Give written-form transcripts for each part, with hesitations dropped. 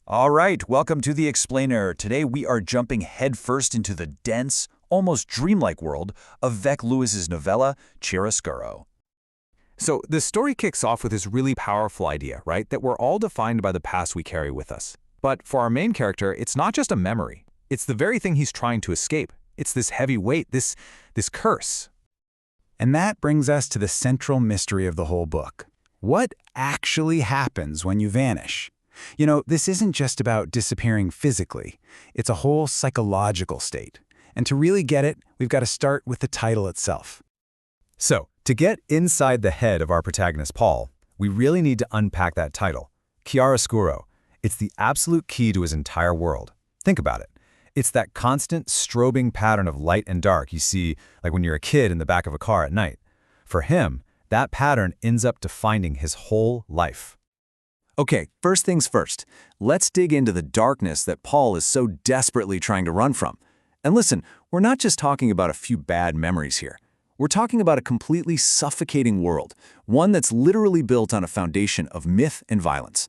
All right, welcome to The Explainer. Today we are jumping headfirst into the dense, almost dreamlike world of Vec Lewis's novella, Chiaroscuro. So the story kicks off with this really powerful idea, right? That we're all defined by the past we carry with us. But for our main character, it's not just a memory. It's the very thing he's trying to escape. It's this heavy weight, this curse. And that brings us to the central mystery of the whole book. What actually happens when you vanish? You know, this isn't just about disappearing physically. It's a whole psychological state. And to really get it, we've got to start with the title itself. So, to get inside the head of our protagonist Paul, we really need to unpack that title, Chiaroscuro. It's the absolute key to his entire world. Think about it. It's that constant strobing pattern of light and dark you see like when you're a kid in the back of a car at night. For him, that pattern ends up defining his whole life. Okay, first things first, let's dig into the darkness that Paul is so desperately trying to run from. And listen, we're not just talking about a few bad memories here. We're talking about a completely suffocating world, one that's literally built on a foundation of myth and violence.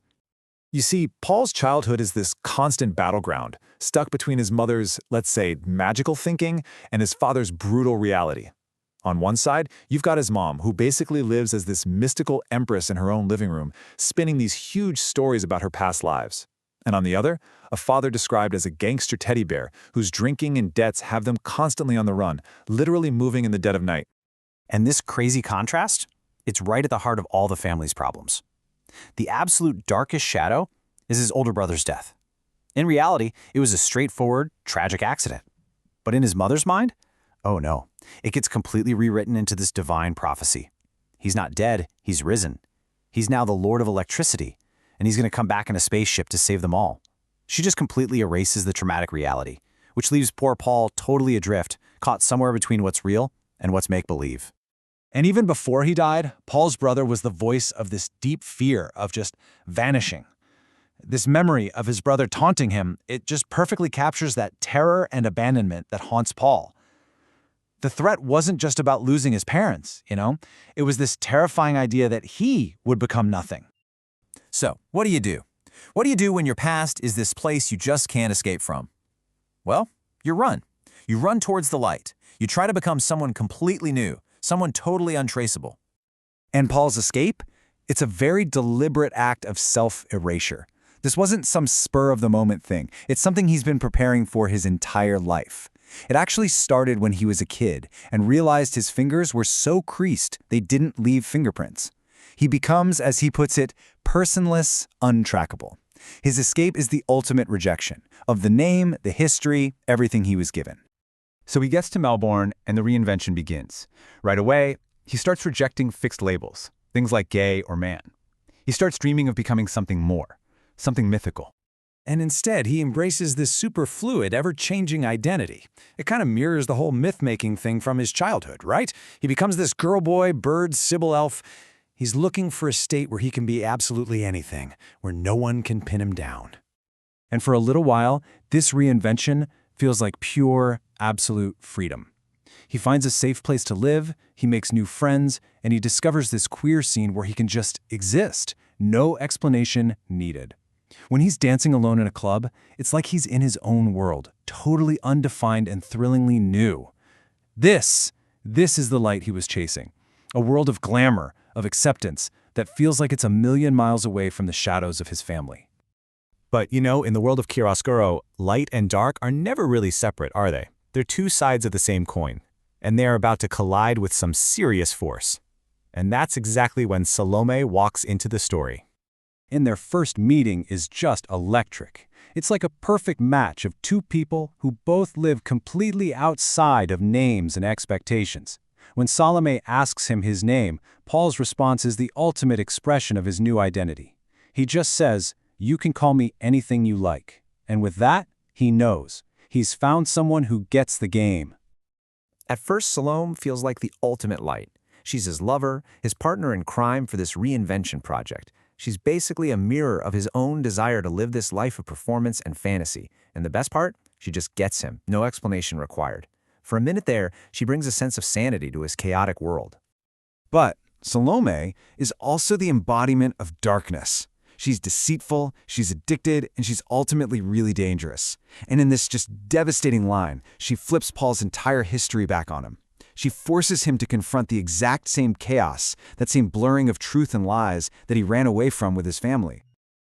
You see, Paul's childhood is this constant battleground, stuck between his mother's, let's say, magical thinking and his father's brutal reality. On one side, you've got his mom, who basically lives as this mystical empress in her own living room, spinning these huge stories about her past lives. And on the other, a father described as a gangster teddy bear whose drinking and debts have them constantly on the run, literally moving in the dead of night. And this crazy contrast, it's right at the heart of all the family's problems. The absolute darkest shadow is his older brother's death. In reality, it was a straightforward, tragic accident. But in his mother's mind, oh no, it gets completely rewritten into this divine prophecy. He's not dead, he's risen. He's now the Lord of Electricity, and he's going to come back in a spaceship to save them all. She just completely erases the traumatic reality, which leaves poor Paul totally adrift, caught somewhere between what's real and what's make-believe. And even before he died, Paul's brother was the voice of this deep fear of just vanishing. This memory of his brother taunting him, it just perfectly captures that terror and abandonment that haunts Paul. The threat wasn't just about losing his parents, you know? It was this terrifying idea that he would become nothing. So, what do you do? What do you do when your past is this place you just can't escape from? Well, you run. You run towards the light. You try to become someone completely new, someone totally untraceable. And Paul's escape? It's a very deliberate act of self-erasure. This wasn't some spur-of-the-moment thing. It's something he's been preparing for his entire life. It actually started when he was a kid and realized his fingers were so creased they didn't leave fingerprints. He becomes, as he puts it, personless, untrackable. His escape is the ultimate rejection of the name, the history, everything he was given. So he gets to Melbourne and the reinvention begins. Right away, he starts rejecting fixed labels, things like gay or man. He starts dreaming of becoming something more, something mythical. And instead, he embraces this super fluid, ever-changing identity. It kind of mirrors the whole myth-making thing from his childhood, right? He becomes this girl boy, bird, Sybil elf. He's looking for a state where he can be absolutely anything, where no one can pin him down. And for a little while, this reinvention feels like pure, absolute freedom. He finds a safe place to live, he makes new friends, and he discovers this queer scene where he can just exist, no explanation needed. When he's dancing alone in a club, it's like he's in his own world, totally undefined and thrillingly new. This is the light he was chasing. A world of glamour, of acceptance, that feels like it's a million miles away from the shadows of his family. But, you know, in the world of Chiaroscuro, light and dark are never really separate, are they? They're two sides of the same coin, and they're about to collide with some serious force. And that's exactly when Salome walks into the story. And their first meeting is just electric. It's like a perfect match of two people who both live completely outside of names and expectations. When Salome asks him his name, Paul's response is the ultimate expression of his new identity. He just says, "You can call me anything you like." And with that, he knows. He's found someone who gets the game. At first, Salome feels like the ultimate light. She's his lover, his partner in crime for this reinvention project. She's basically a mirror of his own desire to live this life of performance and fantasy. And the best part? She just gets him, no explanation required. For a minute there, she brings a sense of sanity to his chaotic world. But Salome is also the embodiment of darkness. She's deceitful, she's addicted, and she's ultimately really dangerous. And in this just devastating line, she flips Paul's entire history back on him. She forces him to confront the exact same chaos, that same blurring of truth and lies that he ran away from with his family.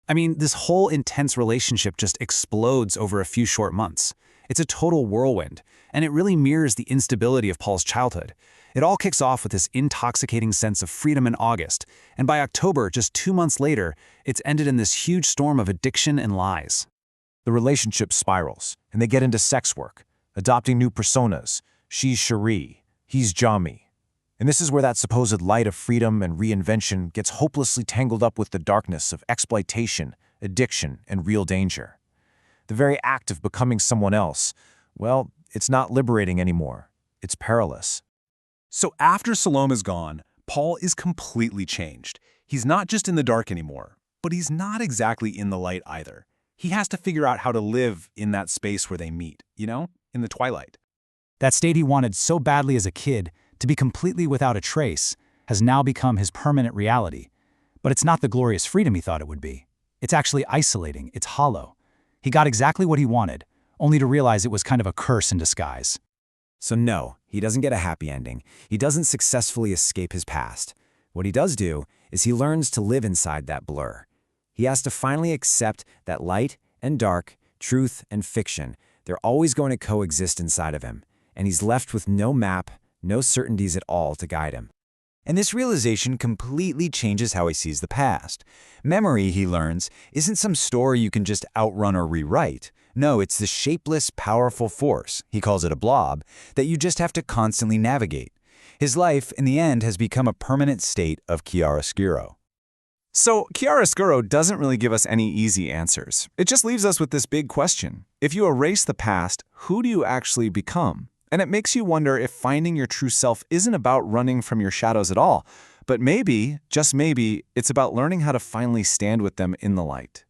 I mean, this whole intense relationship just explodes over a few short months. It's a total whirlwind, and it really mirrors the instability of Paul's childhood. It all kicks off with this intoxicating sense of freedom in August, and by October, just 2 months later, it's ended in this huge storm of addiction and lies. The relationship spirals, and they get into sex work, adopting new personas. She's Cherie, he's Jami. And this is where that supposed light of freedom and reinvention gets hopelessly tangled up with the darkness of exploitation, addiction, and real danger. The very act of becoming someone else, well, it's not liberating anymore. It's perilous. So after Salome is gone, Paul is completely changed. He's not just in the dark anymore, but he's not exactly in the light either. He has to figure out how to live in that space where they meet, in the twilight. That state he wanted so badly as a kid, to be completely without a trace, has now become his permanent reality. But it's not the glorious freedom he thought it would be. It's actually isolating, it's hollow. He got exactly what he wanted, only to realize it was kind of a curse in disguise. So no, he doesn't get a happy ending. He doesn't successfully escape his past. What he does do is he learns to live inside that blur. He has to finally accept that light and dark, truth and fiction, they're always going to coexist inside of him, and he's left with no map, no certainties at all to guide him. And this realization completely changes how he sees the past. Memory, he learns, isn't some story you can just outrun or rewrite. No, it's the shapeless, powerful force, he calls it a blob, that you just have to constantly navigate. His life, in the end, has become a permanent state of chiaroscuro. So, chiaroscuro doesn't really give us any easy answers. It just leaves us with this big question. If you erase the past, who do you actually become? And it makes you wonder if finding your true self isn't about running from your shadows at all, but maybe, just maybe, it's about learning how to finally stand with them in the light.